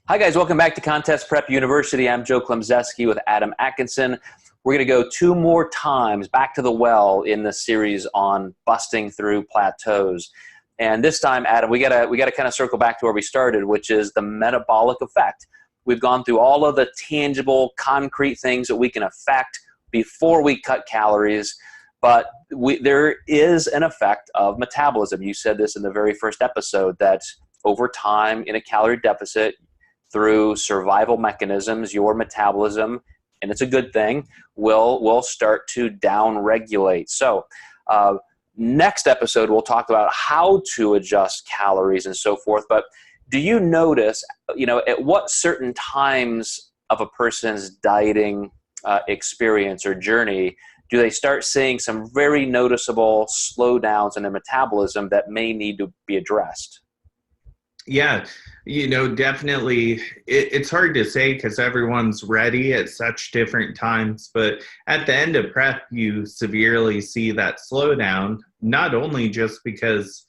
Hi guys, welcome back to Contest Prep University. I'm Joe Klemczewski with Adam Atkinson. We're going to go 2 more times back to the well in the series on busting through plateaus. And this time, Adam, we gotta kind of circle back to where we started, which is the metabolic effect. We've gone through all of the tangible, concrete things that we can affect before we cut calories, but there is an effect of metabolism. You said this in the very first episode, that over time in a calorie deficit, through survival mechanisms, your metabolism, and it's a good thing, will start to down-regulate. So next episode, we'll talk about how to adjust calories and so forth. But do you notice, at what certain times of a person's dieting experience or journey do they start seeing some very noticeable slowdowns in their metabolism that may need to be addressed? Yeah, definitely it's hard to say because everyone's ready at such different times. But at the end of prep, you severely see that slowdown, not only just because,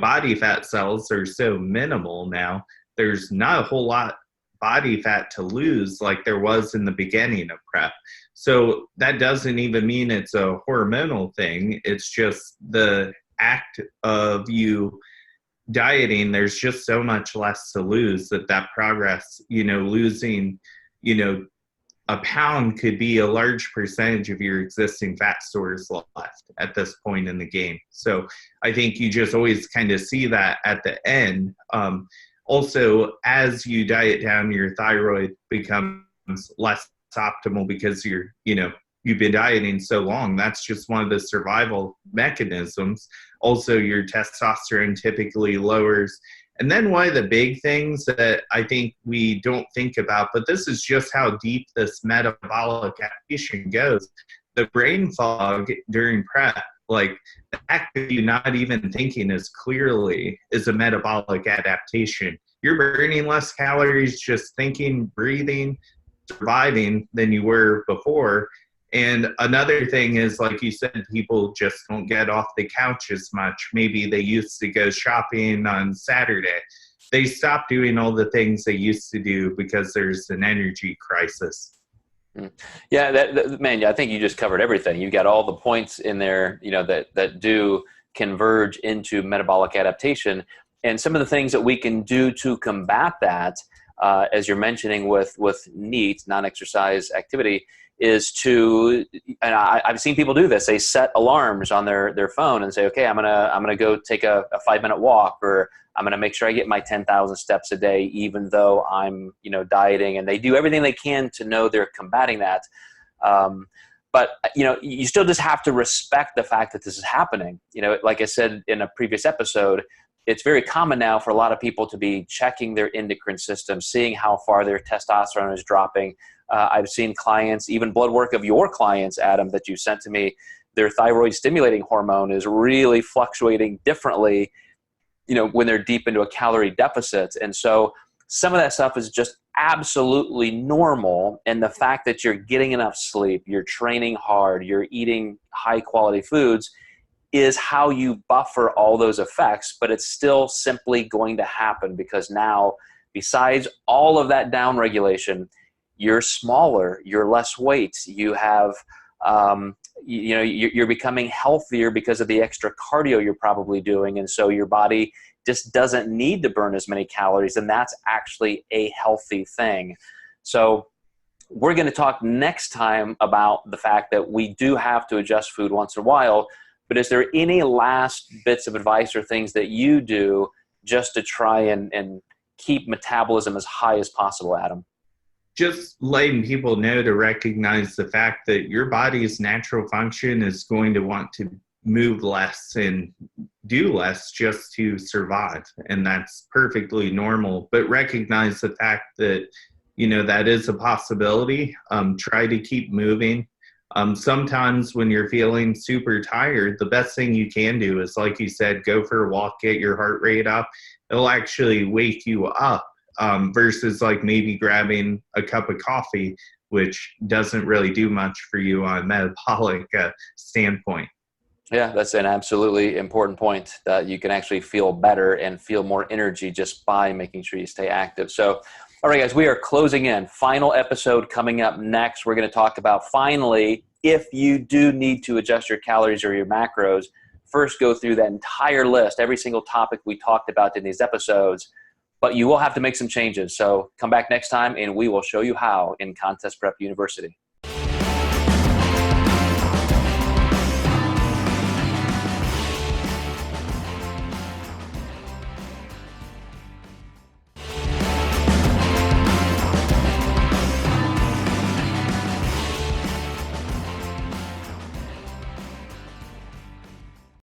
body fat cells are so minimal now. There's not a whole lot body fat to lose like there was in the beginning of prep. So that doesn't even mean it's a hormonal thing. It's just the act of you dieting. There's just so much less to lose that progress, losing, a pound could be a large percentage of your existing fat stores left at this point in the game. So I think you just always kind of see that at the end. Also, as you diet down, your thyroid becomes less optimal because you've been dieting so long. That's just one of the survival mechanisms. Also, your testosterone typically lowers. And then one of the big things that I think we don't think about, but this is just how deep this metabolic adaptation goes. The brain fog during prep, like the act of you not even thinking as clearly, is a metabolic adaptation. You're burning less calories just thinking, breathing, surviving than you were before. And another thing is, like you said, people just don't get off the couch as much. Maybe they used to go shopping on Saturday. They stopped doing all the things they used to do because there's an energy crisis. Yeah, man, I think you just covered everything. You got all the points in there, that do converge into metabolic adaptation. And some of the things that we can do to combat that, as you're mentioning with NEAT, non-exercise activity, is to, and I've seen people do this, they set alarms on their phone and say, okay, I'm gonna go take a 5-minute walk, or I'm gonna make sure I get my 10,000 steps a day, even though I'm dieting, and they do everything they can to know they're combating that. But you still just have to respect the fact that this is happening. Like I said in a previous episode, it's very common now for a lot of people to be checking their endocrine system, seeing how far their testosterone is dropping. I've seen clients, even blood work of your clients, Adam, that you sent to me, their thyroid stimulating hormone is really fluctuating differently, when they're deep into a calorie deficit. And so some of that stuff is just absolutely normal. And the fact that you're getting enough sleep, you're training hard, you're eating high quality foods is how you buffer all those effects. But it's still simply going to happen because now, besides all of that down regulation, you're smaller, you're less weight, you have, you're becoming healthier because of the extra cardio you're probably doing. And so your body just doesn't need to burn as many calories. And that's actually a healthy thing. So we're going to talk next time about the fact that we do have to adjust food once in a while. But is there any last bits of advice or things that you do just to try and keep metabolism as high as possible, Adam? Just letting people know to recognize the fact that your body's natural function is going to want to move less and do less just to survive. And that's perfectly normal. But recognize the fact that, that is a possibility. Try to keep moving. Sometimes when you're feeling super tired, the best thing you can do is, like you said, go for a walk, get your heart rate up. It'll actually wake you up. Versus like maybe grabbing a cup of coffee, which doesn't really do much for you on a metabolic standpoint. Yeah, that's an absolutely important point, that you can actually feel better and feel more energy just by making sure you stay active. So All right, guys, we are closing in. Final episode coming up next. We're going to talk about, finally, if you do need to adjust your calories or your macros, first go through that entire list, every single topic we talked about in these episodes, but you will have to make some changes. So come back next time and we will show you how in Contest Prep University.